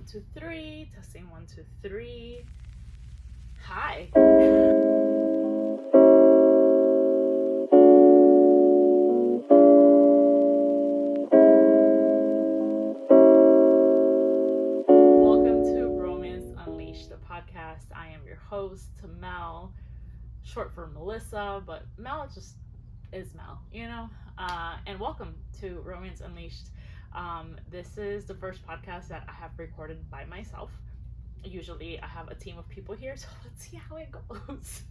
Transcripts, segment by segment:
1, 2, 3. Testing 1, 2, 3. Hi. Welcome to Romance Unleashed, the podcast. I am your host, Mel, short for Melissa, but Mel just is Mel, and welcome to Romance Unleashed. This is the first podcast that I have recorded by myself. Usually I have a team of people here, so let's see how it goes.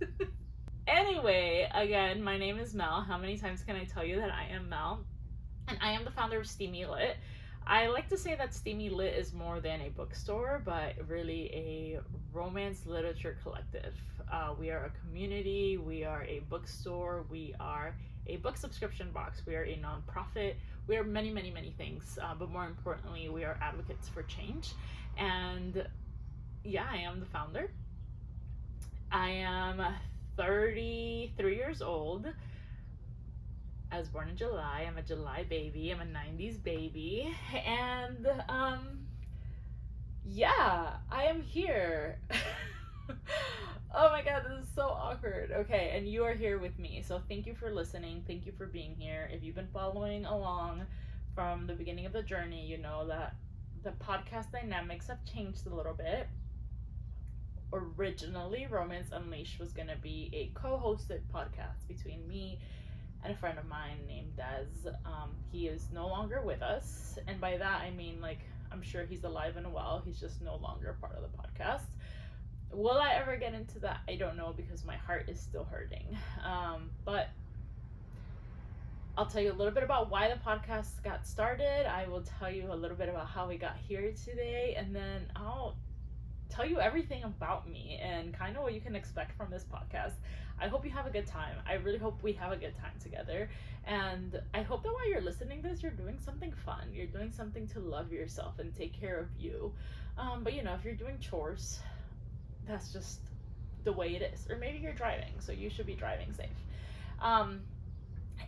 Anyway, again, my name is Mel. How many times can I tell you that I am Mel? And I am the founder of Steamy Lit. I like to say that Steamy Lit is more than a bookstore, but really a romance literature collective. We are a community, we are a bookstore, we are a book subscription box, we are a nonprofit, we are many, many, many things, but more importantly, we are advocates for change. And yeah, I am the founder. I am 33 years old. I was born in July. I'm a July baby. I'm a 90s baby. And yeah, I am here. Oh my god, this is so awkward. Okay, and you are here with me. So thank you for listening. Thank you for being here. If you've been following along from the beginning of the journey, you know that the podcast dynamics have changed a little bit. Originally, Romance Unleashed was going to be a co-hosted podcast between me and a friend of mine named Des. He is no longer with us, and by that I mean, like, I'm sure he's alive and well. He's just no longer part of the podcast. Will I ever get into that? I don't know, because my heart is still hurting. But I'll tell you a little bit about why the podcast got started. I will tell you a little bit about how we got here today, and then I'll tell you everything about me and kind of what you can expect from this podcast. I hope you have a good time. I really hope we have a good time together. And I hope that while you're listening to this, you're doing something fun. You're doing something to love yourself and take care of you. But if you're doing chores, that's just the way it is. Or maybe you're driving, so you should be driving safe.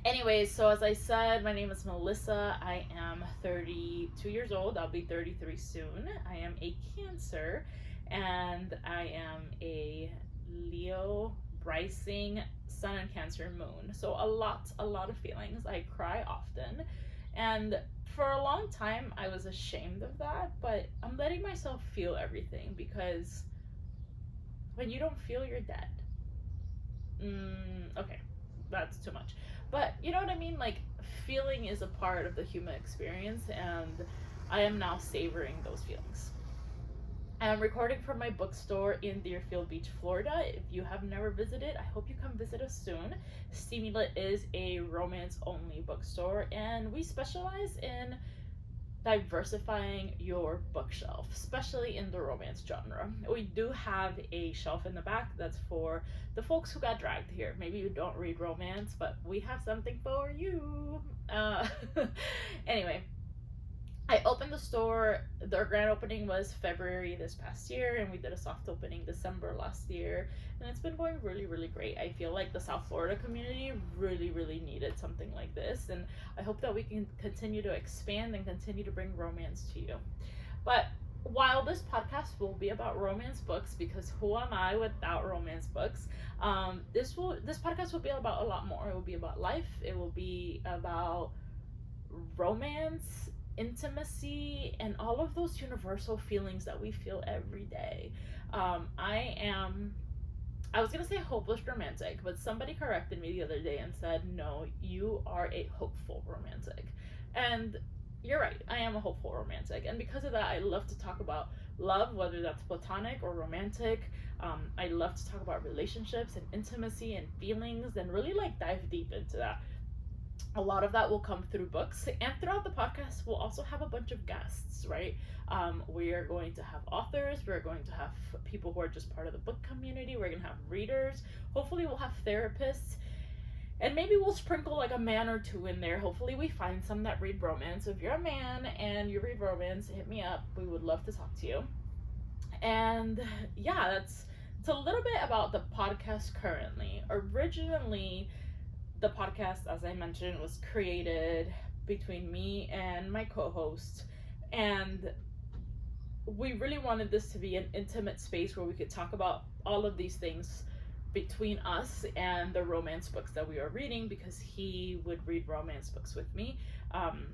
Anyways, so as I said, my name is Melissa. I am 32 years old. I'll be 33 soon. I am a Cancer, and I am a Leo rising sun and Cancer moon. So a lot of feelings. I cry often, and for a long time I was ashamed of that, but I'm letting myself feel everything, because when you don't feel, you're dead. Okay, that's too much, but you know what I mean. Like, feeling is a part of the human experience, and I am now savoring those feelings. I'm recording from my bookstore in Deerfield Beach, Florida. If you have never visited, I hope you come visit us soon. Steamy Lit is a romance-only bookstore, and we specialize in diversifying your bookshelf, especially in the romance genre. We do have a shelf in the back that's for the folks who got dragged here. Maybe you don't read romance, but we have something for you. Anyway, I opened the store. The grand opening was February this past year, and we did a soft opening December last year, and it's been going really, really great. I feel like the South Florida community really, really needed something like this, and I hope that we can continue to expand and continue to bring romance to you. But while this podcast will be about romance books, because who am I without romance books, this podcast will be about a lot more. It will be about life. It will be about romance, intimacy, and all of those universal feelings that we feel every day. I was gonna say hopeless romantic, but somebody corrected me the other day and said, no, you are a hopeful romantic. And you're right, I am a hopeful romantic, and because of that, I love to talk about love, whether that's platonic or romantic. I love to talk about relationships and intimacy and feelings, and really dive deep into that. A lot of that will come through books, and throughout the podcast we'll also have a bunch of guests, right? We are going to have authors, we're going to have people who are just part of the book community, we're going to have readers, hopefully we'll have therapists, and maybe we'll sprinkle a man or two in there. Hopefully we find some that read romance. So if you're a man and you read romance, hit me up. We would love to talk to you. And yeah, it's a little bit about the podcast currently. Originally, the podcast, as I mentioned, was created between me and my co-host, and we really wanted this to be an intimate space where we could talk about all of these things between us and the romance books that we are reading, because he would read romance books with me.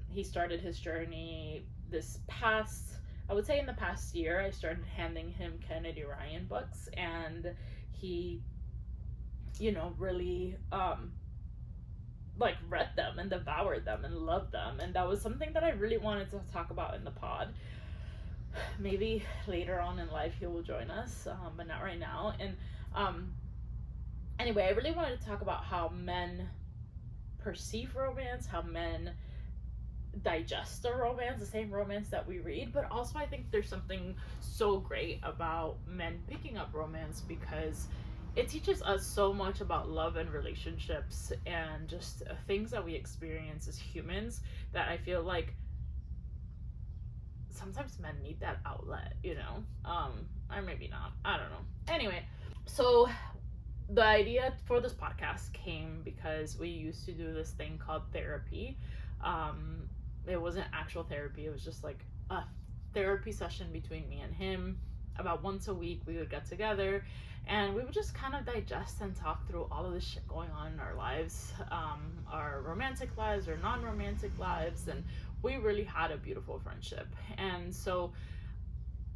He started his journey this past, I would say in the past year, I started handing him Kennedy Ryan books, and he, really like read them and devoured them and loved them, and that was something that I really wanted to talk about in the pod. Maybe later on in life he will join us, but not right now. And anyway, I really wanted to talk about how men perceive romance, how men digest the romance, the same romance that we read. But also I think there's something so great about men picking up romance, because it teaches us so much about love and relationships and just things that we experience as humans, that I feel like sometimes men need that outlet, or maybe not, I don't know. Anyway, so the idea for this podcast came because we used to do this thing called therapy. It wasn't actual therapy, it was just like a therapy session between me and him. About once a week we would get together and we would just kind of digest and talk through all of this shit going on in our lives, our romantic lives or non-romantic lives, and we really had a beautiful friendship. And so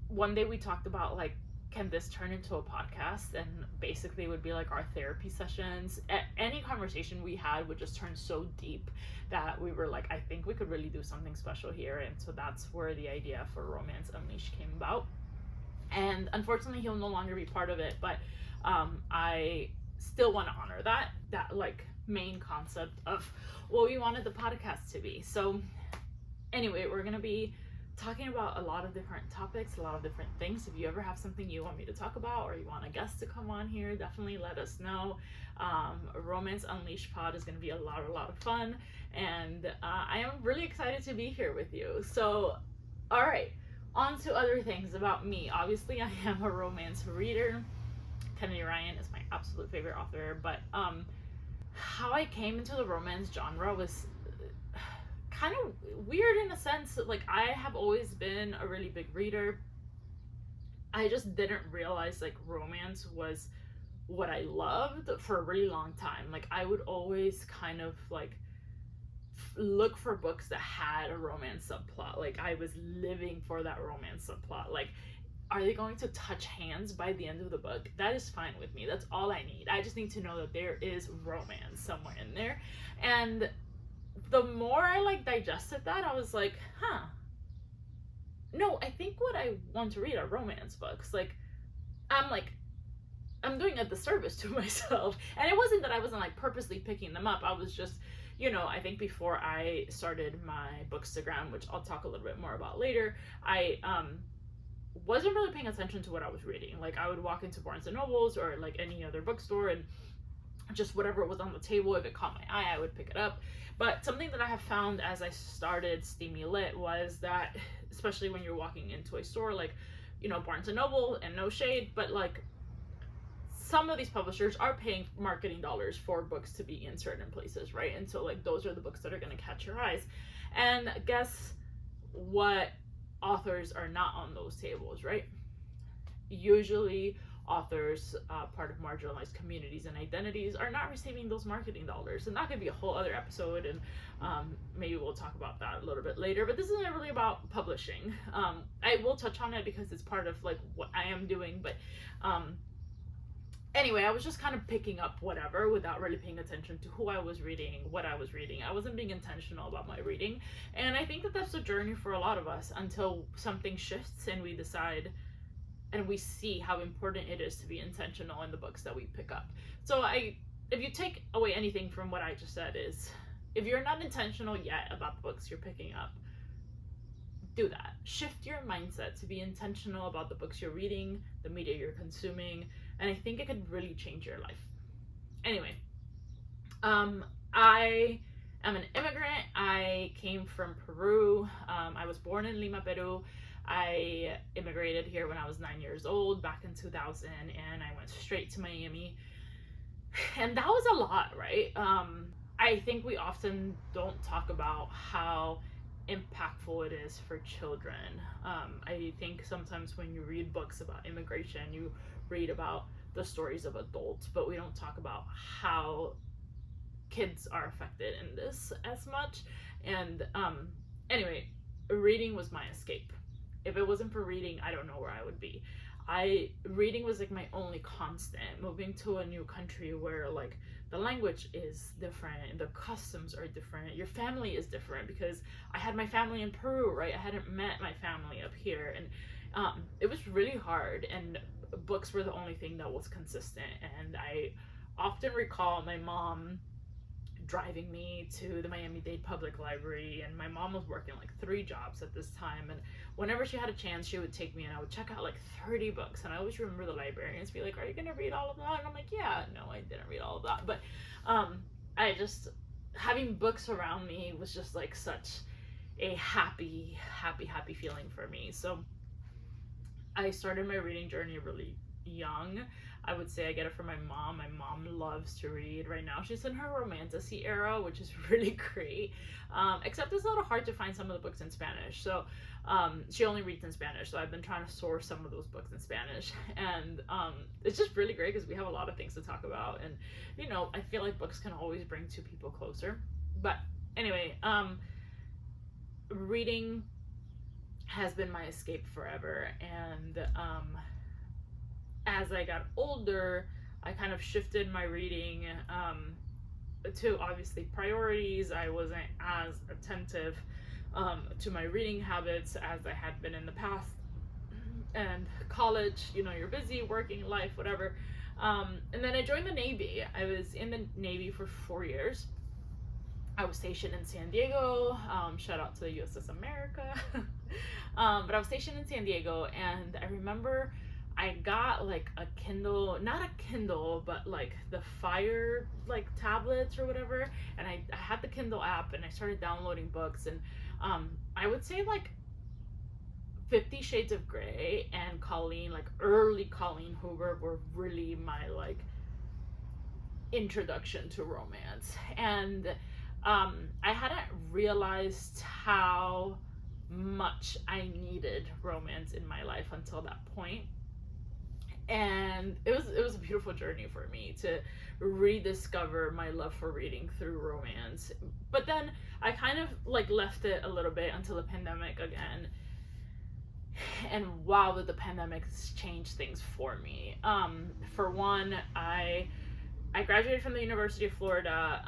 one day we talked about, like, can this turn into a podcast? And basically it would be like our therapy sessions. Any conversation we had would just turn so deep that we were like, I think we could really do something special here. And so that's where the idea for Romance Unleashed came about. And unfortunately he'll no longer be part of it, but I still want to honor that like main concept of what we wanted the podcast to be. So anyway, we're gonna be talking about a lot of different topics, a lot of different things. If you ever have something you want me to talk about, or you want a guest to come on here, definitely let us know. Romance Unleashed pod is going to be a lot of fun, and I am really excited to be here with you. So, all right, on to other things about me. Obviously, I am a romance reader. Kennedy Ryan is my absolute favorite author, but how I came into the romance genre was kind of weird in a sense. Like, I have always been a really big reader. I just didn't realize like romance was what I loved for a really long time. Like, I would always kind of like look for books that had a romance subplot. Like, I was living for that romance subplot. Like, are they going to touch hands by the end of the book? That is fine with me. That's all I need. I just need to know that there is romance somewhere in there. And the more I like digested that, I was like, no, I think what I want to read are romance books. Like, I'm doing a disservice to myself. And it wasn't that I wasn't like purposely picking them up. I was just, I think before I started my Bookstagram, which I'll talk a little bit more about later, I wasn't really paying attention to what I was reading. Like, I would walk into Barnes and Nobles or like any other bookstore, and just whatever was on the table, if it caught my eye, I would pick it up. But something that I have found as I started Steamy Lit was that, especially when you're walking into a store like, Barnes and Noble, and no shade, but like some of these publishers are paying marketing dollars for books to be in certain places, right? And so like those are the books that are going to catch your eyes. And guess what authors are not on those tables, right? Usually authors, part of marginalized communities and identities, are not receiving those marketing dollars. And that could be a whole other episode, and maybe we'll talk about that a little bit later. But this isn't really about publishing. I will touch on it because it's part of like what I am doing. But anyway, I was just kind of picking up whatever without really paying attention to who I was reading, what I was reading. I wasn't being intentional about my reading. And I think that that's a journey for a lot of us until something shifts and we decide and we see how important it is to be intentional in the books that we pick up. So if you take away anything from what I just said, is if you're not intentional yet about the books you're picking up, do that. Shift your mindset to be intentional about the books you're reading, the media you're consuming, and I think it could really change your life. Anyway, I am an immigrant. I came from Peru. I was born in Lima, Peru. I immigrated here when I was 9 years old back in 2000, and I went straight to Miami. And that was a lot, right? I think we often don't talk about how impactful it is for children. I think sometimes when you read books about immigration, you read about the stories of adults, but we don't talk about how kids are affected in this as much. And anyway, reading was my escape. If it wasn't for reading, I don't know where I would be. Reading was like my only constant. Moving to a new country where like the language is different, the customs are different, your family is different, because I had my family in Peru, right? I hadn't met my family up here, and it was really hard. And books were the only thing that was consistent. And I often recall my mom driving me to the Miami-Dade Public Library, and my mom was working like 3 jobs at this time, and whenever she had a chance she would take me and I would check out like 30 books. And I always remember the librarians be like, are you gonna read all of that? And I'm like, yeah, no, I didn't read all of that. But I just, having books around me was just like such a happy feeling for me. So I started my reading journey really young. I would say I get it from my mom. My mom loves to read. Right now she's in her romantasy era, which is really great. Except it's a little hard to find some of the books in Spanish. So she only reads in Spanish. So I've been trying to source some of those books in Spanish. And it's just really great because we have a lot of things to talk about. And, you know, I feel like books can always bring two people closer. But anyway, reading has been my escape forever. And as I got older, I kind of shifted my reading to obviously priorities. I wasn't as attentive to my reading habits as I had been in the past. And college, you know, you're busy, working, life, whatever. And then I joined the Navy. I was in the Navy for 4 years. I was stationed in San Diego. Shout out to the USS America. But I was stationed in San Diego, and I remember I got like a Kindle, not a Kindle, but like the Fire like tablets or whatever. And I had the Kindle app, and I started downloading books. And I would say like 50 Shades of Grey and Colleen, like early Colleen Hoover, were really my like introduction to romance. And I hadn't realized how much I needed romance in my life until that point. And it was a beautiful journey for me to rediscover my love for reading through romance. But then I kind of like left it a little bit until the pandemic again. And wow, did the pandemic change things for me. For one, I graduated from the University of Florida,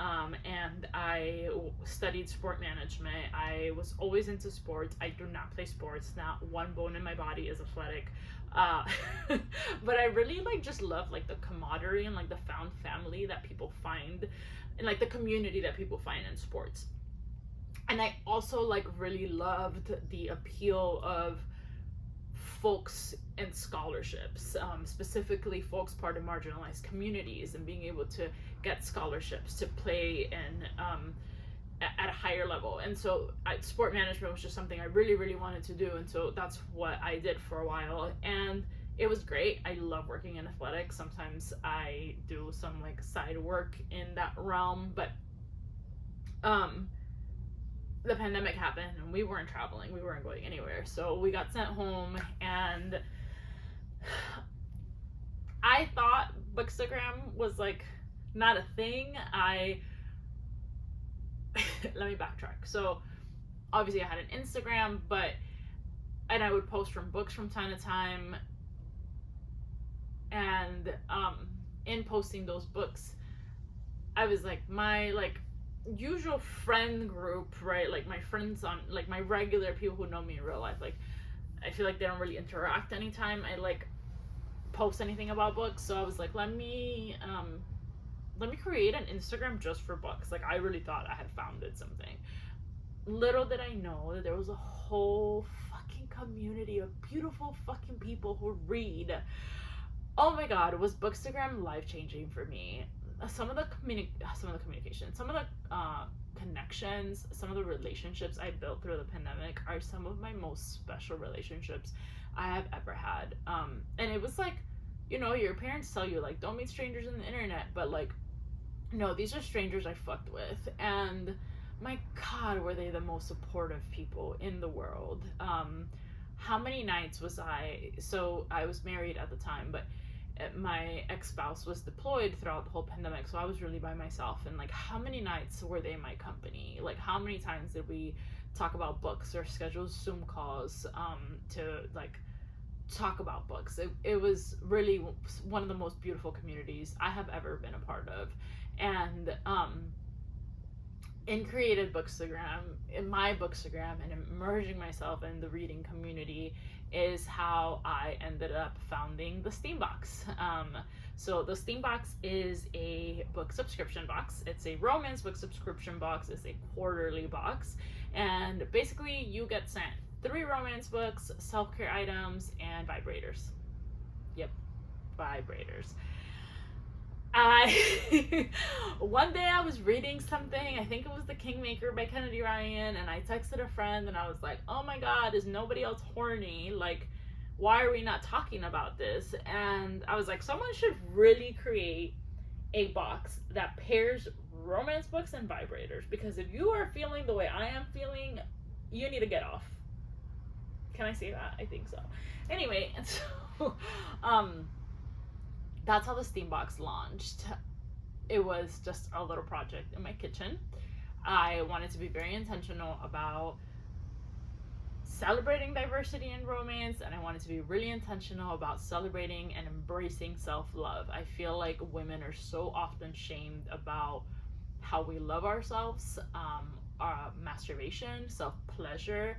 and I studied sport management. I was always into sports. I do not play sports. Not one bone in my body is athletic. But I really like just love like the camaraderie and like the found family that people find, and like the community that people find in sports. And I also like really loved the appeal of folks and scholarships, specifically folks part of marginalized communities, and being able to get scholarships to play in at a higher level. And so sport management was just something I really wanted to do, and so that's what I did for a while, and it was great. I love working in athletics. Sometimes I do some like side work in that realm, but the pandemic happened and we weren't traveling, we weren't going anywhere, so we got sent home. And I thought Bookstagram was like not a thing. Let me backtrack. So obviously I had an Instagram, and I would post from books from time to time, and in posting those books, I was like, my like usual friend group, right, like my friends on like my regular people who know me in real life, like I feel like they don't really interact anytime I like post anything about books. So I was like, let me create an Instagram just for books. Like I really thought I had founded something. Little did I know that there was a whole fucking community of beautiful fucking people who read. Oh my god, was Bookstagram life-changing for me. Some of the communication, some of the connections, some of the relationships I built through the pandemic are some of my most special relationships I have ever had. And it was like, you know, your parents tell you like, don't meet strangers on the internet, but like, no, these are strangers I fucked with. And my God, were they the most supportive people in the world. How many nights was so I was married at the time, but my ex-spouse was deployed throughout the whole pandemic, so I was really by myself. And like, how many nights were they in my company? Like, how many times did we talk about books or schedule Zoom calls to like talk about books? It was really one of the most beautiful communities I have ever been a part of. And in created bookstagram, in my bookstagram, and immersing myself in the reading community is how I ended up founding the Steambox. So the Steambox is a book subscription box. It's a romance book subscription box. It's a quarterly box, and basically you get sent 3 romance books, self-care items, and vibrators. Yep, vibrators. I one day I was reading something, I think it was The Kingmaker by Kennedy Ryan, and I texted a friend and I was like, oh my God, is nobody else horny? Like, why are we not talking about this? And I was like, someone should really create a box that pairs romance books and vibrators, because if you are feeling the way I am feeling, you need to get off. Can I say that? I think so. Anyway, and so that's how the Steambox launched. It was just a little project in my kitchen. I wanted to be very intentional about celebrating diversity in romance, and I wanted to be really intentional about celebrating and embracing self-love. I feel like women are so often shamed about how we love ourselves, masturbation, self-pleasure,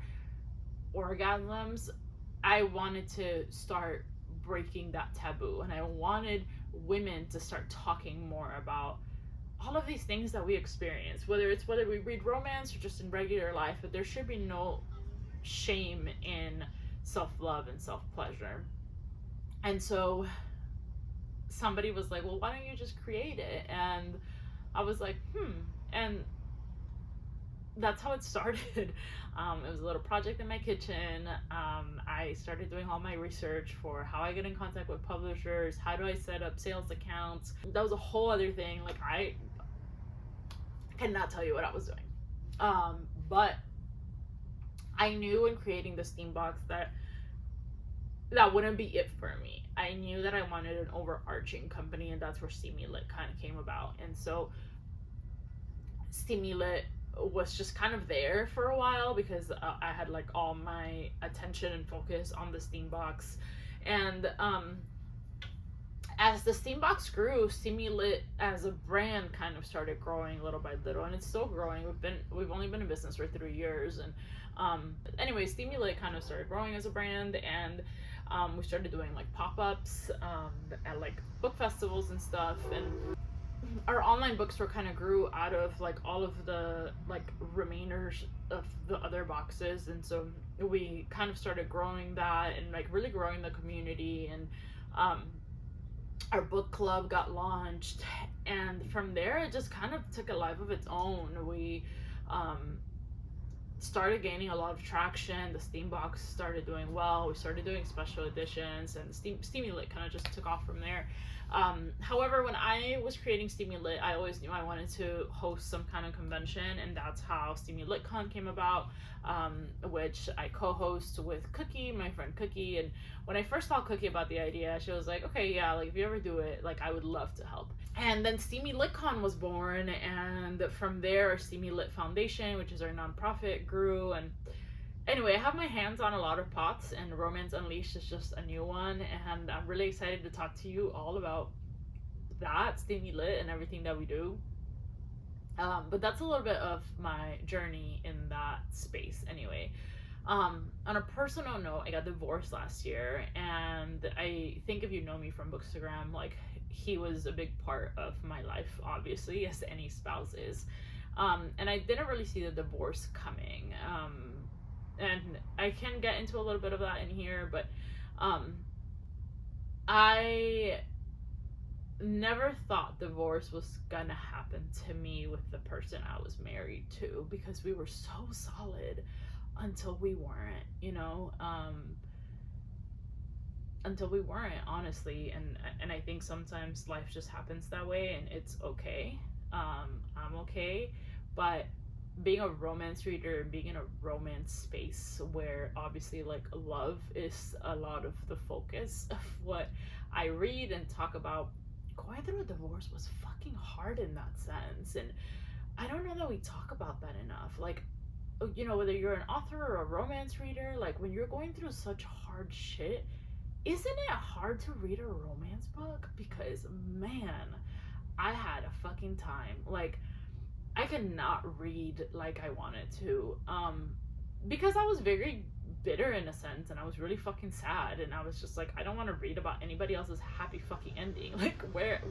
orgasms. I wanted to start breaking that taboo, and I wanted women to start talking more about all of these things that we experience, whether we read romance or just in regular life. But there should be no shame in self-love and self-pleasure. And so somebody was like, well, why don't you just create it? And I was like, and that's how it started. It was a little project in my kitchen. I started doing all my research for how I get in contact with publishers, how do I set up sales accounts. That was a whole other thing. Like, I cannot tell you what I was doing. But I knew in creating the Steambox that wouldn't be it for me. I knew that I wanted an overarching company, and that's where Steamy Lit kind of came about. And so Steamy Lit was just kind of there for a while because I had like all my attention and focus on the Steambox. And as the Steambox grew, Steamy Lit as a brand kind of started growing little by little, and it's still growing. We've only been in business for 3 years, and anyway, Steamy Lit kind of started growing as a brand, and we started doing like pop-ups at like book festivals and stuff. And our online bookstore kind of grew out of like all of the like remainers of the other boxes, and so we kind of started growing that and like really growing the community. And our book club got launched, and from there it just kind of took a life of its own. We started gaining a lot of traction. The Steambox started doing well. We started doing special editions, and Steamy Lit kind of just took off from there. However, when I was creating Steamy Lit, I always knew I wanted to host some kind of convention, and that's how Steamy Lit Con came about, which I co-host with Cookie, my friend Cookie. And when I first told Cookie about the idea, she was like, okay, yeah, like if you ever do it, like I would love to help. And then Steamy Lit Con was born, and from there, our Steamy Lit Foundation, which is our nonprofit, grew. And anyway, I have my hands on a lot of pots, and Romance Unleashed is just a new one, and I'm really excited to talk to you all about that, Steamy Lit, and everything that we do. But that's a little bit of my journey in that space anyway. On a personal note, I got divorced last year, and I think if you know me from Bookstagram, like, he was a big part of my life, obviously, as any spouse is. And I didn't really see the divorce coming. And I can get into a little bit of that in here, but I never thought divorce was gonna happen to me with the person I was married to, because we were so solid until we weren't, you know, until we weren't, honestly. And I think sometimes life just happens that way, and it's okay. I'm okay, but being a romance reader and being in a romance space where obviously like love is a lot of the focus of what I read and talk about, going through a divorce was fucking hard in that sense. And I don't know that we talk about that enough. Like, you know, whether you're an author or a romance reader, like when you're going through such hard shit, isn't it hard to read a romance book? Because man, I had a fucking time. Like, I could not read like I wanted to, because I was very bitter in a sense, and I was really fucking sad, and I was just like, I don't want to read about anybody else's happy fucking ending. Like,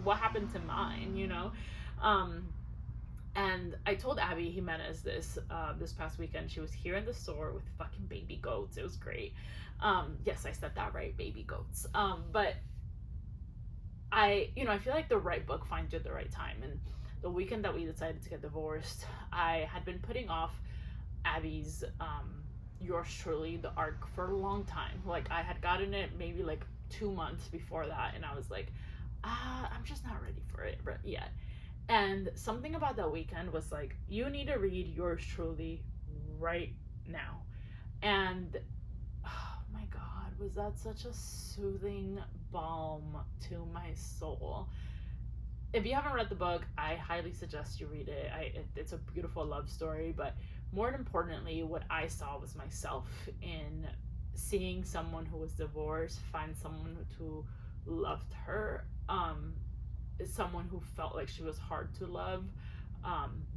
what happened to mine, you know? And I told Abby Jimenez this past weekend. She was here in the store with fucking baby goats. It was great. Yes, I said that right, baby goats. But I feel like the right book finds you at the right time. And the weekend that we decided to get divorced, I had been putting off Abby's yours truly, the arc, for a long time. Like, I had gotten it maybe like 2 months before that, and I was like, I'm just not ready for it yet. And something about that weekend was like, you need to read yours truly right now. And oh my god, was that such a soothing balm to my soul. If you haven't read the book, I highly suggest you read it. It's a beautiful love story, but more importantly, what I saw was myself in seeing someone who was divorced find someone who loved her, someone who felt like she was hard to love,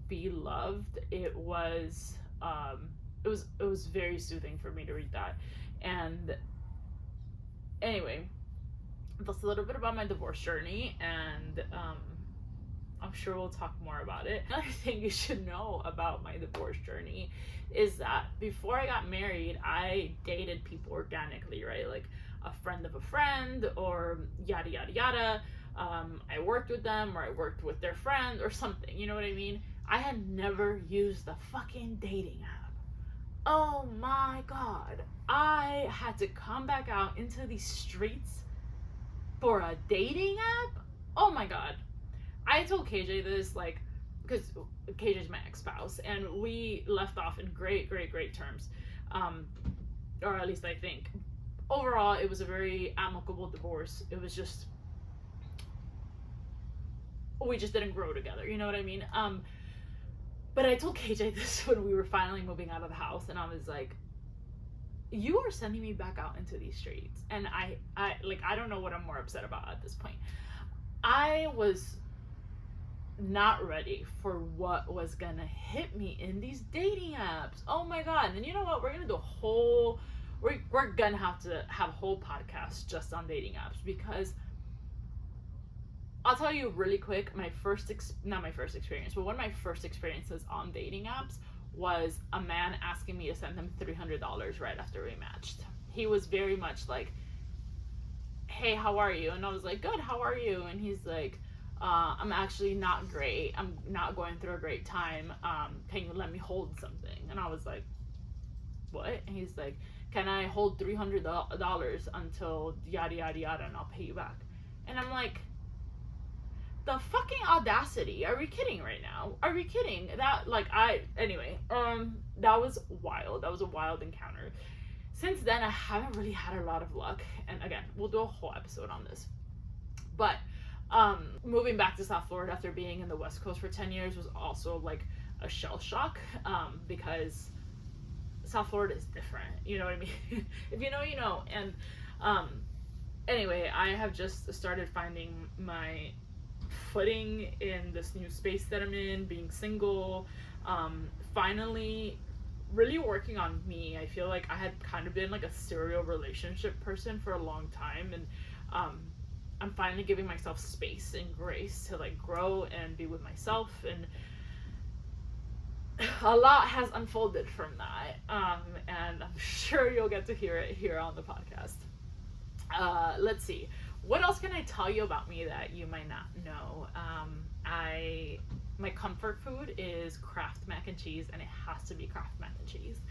be loved. It was very soothing for me to read that. And anyway, that's a little bit about my divorce journey, and I'm sure we'll talk more about it. Another thing you should know about my divorce journey is that before I got married, I dated people organically, right? Like a friend of a friend, or yada yada yada. I worked with them, or I worked with their friend or something, you know what I mean? I had never used the fucking dating app. Oh my god. I had to come back out into these streets for a dating app? Oh my god. I told KJ this, like, because KJ's my ex-spouse, and we left off in great terms. Or at least I think. Overall, it was a very amicable divorce. It was just, we just didn't grow together, you know what I mean? But I told KJ this when we were finally moving out of the house, and I was like, you are sending me back out into these streets. And I don't know what I'm more upset about at this point. I was not ready for what was gonna hit me in these dating apps. Oh my god. And you know what? We're gonna do we're gonna have to have a whole podcast just on dating apps, because I'll tell you really quick, not my first experience, but one of my first experiences on dating apps was a man asking me to send him $300 right after we matched. He was very much like, hey, how are you? And I was like, good, how are you? And he's like, I'm actually not great. I'm not going through a great time. Can you let me hold something? And I was like, what? And he's like, can I hold $300 until yada yada yada and I'll pay you back? And I'm like, the fucking audacity. Are we kidding right now? Are we kidding? That was wild. That was a wild encounter. Since then, I haven't really had a lot of luck. And again, we'll do a whole episode on this. But moving back to South Florida after being in the West Coast for 10 years was also like a shell shock, because South Florida is different. You know what I mean? If you know, you know. And anyway, I have just started finding my footing in this new space that I'm in, being single, finally really working on me. I feel like I had kind of been like a serial relationship person for a long time, and I'm finally giving myself space and grace to like grow and be with myself, and a lot has unfolded from that, and I'm sure you'll get to hear it here on the podcast. Let's see, what else can I tell you about me that you might not know? My comfort food is Kraft mac and cheese, and it has to be Kraft mac and cheese.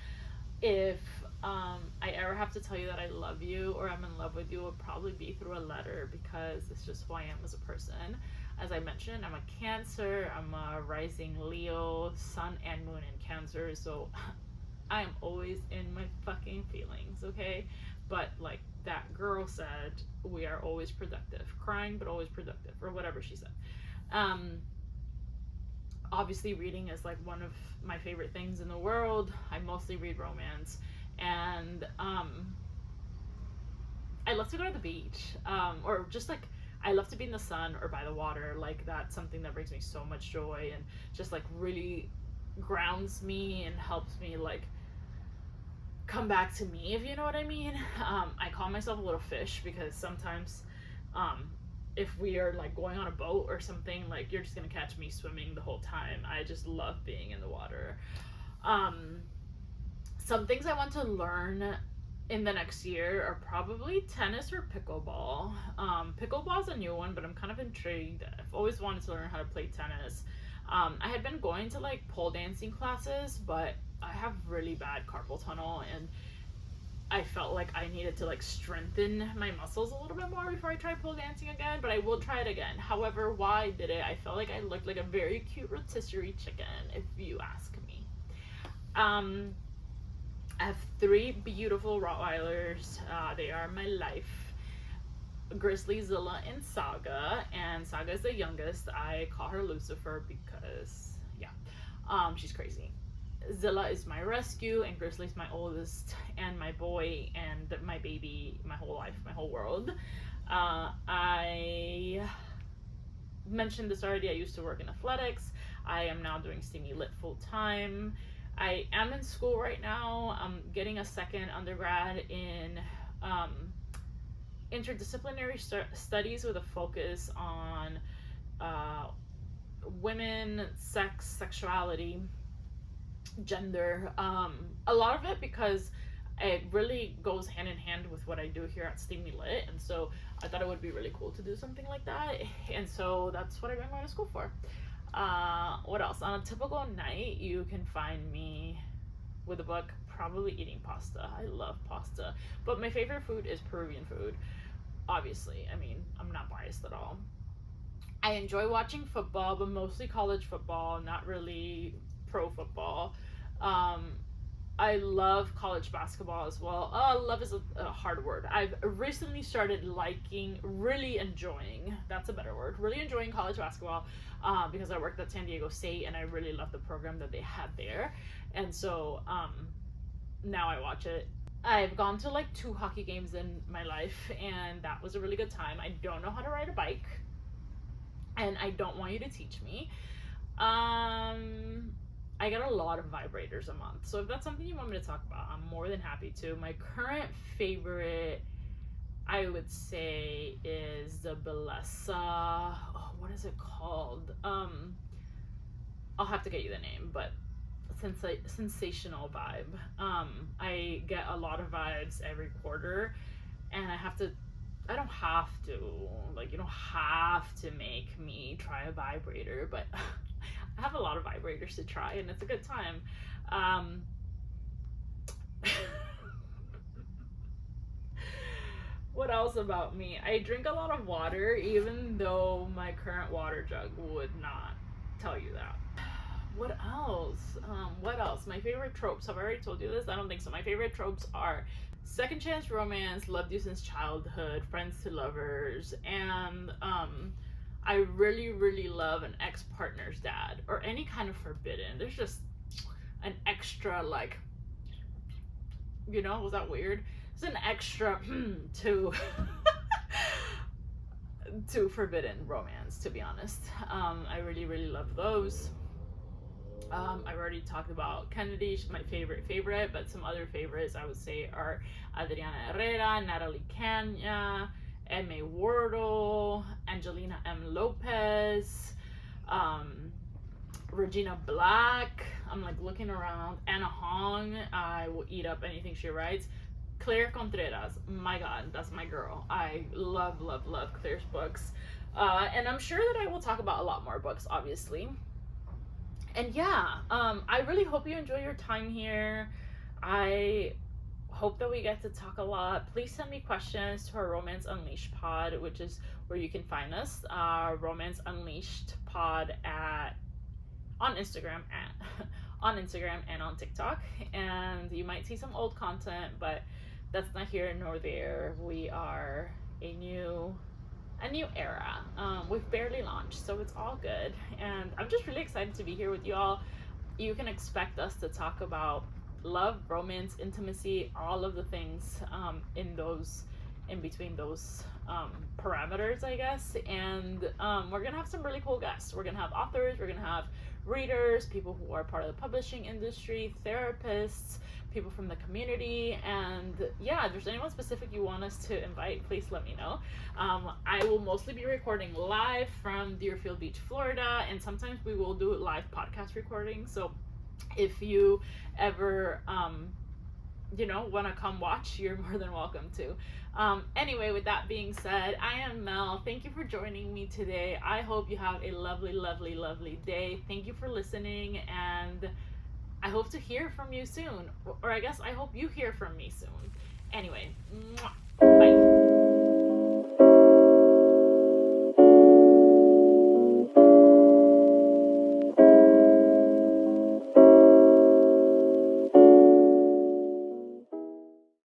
If I ever have to tell you that I love you or I'm in love with you, it would probably be through a letter, because it's just who I am as a person. As I mentioned, I'm a Cancer. I'm a rising Leo, sun and moon in Cancer. So I am always in my fucking feelings, okay? But like that girl said, we are always productive. Crying, but always productive, or whatever she said. Um, Obviously, reading is like one of my favorite things in the world. I mostly read romance. And I love to go to the beach, or just like I love to be in the sun or by the water. Like that's something that brings me so much joy and just like really grounds me and helps me like come back to me, if you know what I mean. I call myself a little fish because sometimes, um, if we are like going on a boat or something, like you're just gonna catch me swimming the whole time. I just love being in the water. Um, some things I want to learn in the next year are probably tennis or pickleball. Pickleball is a new one, but I'm kind of intrigued. I've always wanted to learn how to play tennis. I had been going to like pole dancing classes, but I have really bad carpal tunnel, and I felt like I needed to like strengthen my muscles a little bit more before I tried pole dancing again, but I will try it again. However, why I did it, I felt like I looked like a very cute rotisserie chicken, if you ask me. Um, I have three beautiful Rottweilers. They are my life. Grizzly, Zilla, and Saga. And Saga is the youngest. I call her Lucifer because, yeah, she's crazy. Zilla is my rescue, and Grizzly's my oldest, and my boy, and my baby, my whole life, my whole world. I mentioned this already. I used to work in athletics. I am now doing STEAMY Lit full time. I am in school right now. I'm getting a second undergrad in interdisciplinary studies with a focus on women, sex, sexuality, gender. A lot of it because it really goes hand in hand with what I do here at STEAMY Lit, and so I thought it would be really cool to do something like that, and so that's what I've been going to school for. What else? On a typical night, you can find me with a book, probably eating pasta. I love pasta, but my favorite food is Peruvian food. Obviously, I mean, I'm not biased at all. I enjoy watching football, but mostly college football, not really pro football. Um, I love college basketball as well. Love is a hard word. I've recently started liking, really enjoying, that's a better word, really enjoying college basketball because I worked at San Diego State and I really love the program that they had there. And so now I watch it. I've gone to like 2 hockey games in my life, and that was a really good time. I don't know how to ride a bike, and I don't want you to teach me. I get a lot of vibrators a month, so if that's something you want me to talk about, I'm more than happy to. My current favorite, I would say, is the Bellesa. Oh, what is it called? I'll have to get you the name, but sensational vibe. I get a lot of vibes every quarter, and I don't have to, like, you don't have to make me try a vibrator, but I have a lot of vibrators to try, and it's a good time. What else about me? I drink a lot of water, even though my current water jug would not tell you that. What else? What else? My favorite tropes. Have I already told you this? I don't think so. My favorite tropes are second chance romance, loved you since childhood, friends to lovers, and I really, really love an ex-partner's dad, or any kind of forbidden. There's just an extra, like, you know, was that weird? There's an extra to to forbidden romance, to be honest. I really, really love those. I've already talked about Kennedy, she's my favorite, but some other favorites I would say are Adriana Herrera, Natalie Canya, M.A. Wardle, Angelina M. Lopez, Regina Black. I'm like looking around. Anna Hong, I will eat up anything she writes. Claire Contreras, my god, that's my girl. I love, love, love Claire's books. And I'm sure that I will talk about a lot more books, obviously. And yeah, I really hope you enjoy your time here. I hope that we get to talk a lot. Please send me questions to our Romance Unleashed pod, which is where you can find us. Romance Unleashed pod on Instagram on Instagram and on TikTok. And you might see some old content, but that's not here nor there. We are a new era. We've barely launched, so it's all good. And I'm just really excited to be here with you all. You can expect us to talk about love, romance, intimacy, all of the things in between those parameters, I guess. And we're gonna have some really cool guests. We're gonna have authors, we're gonna have readers, people who are part of the publishing industry, therapists, people from the community. And yeah, if there's anyone specific you want us to invite, please let me know. I will mostly be recording live from Deerfield Beach, Florida, and sometimes we will do live podcast recordings. So if you ever want to come watch, you're more than welcome to. Anyway, with that being said, I am Mel. Thank you for joining me today. I hope you have a lovely, lovely, lovely day. Thank you for listening, and I hope to hear from you soon. Or I guess I hope you hear from me soon. Anyway, mwah.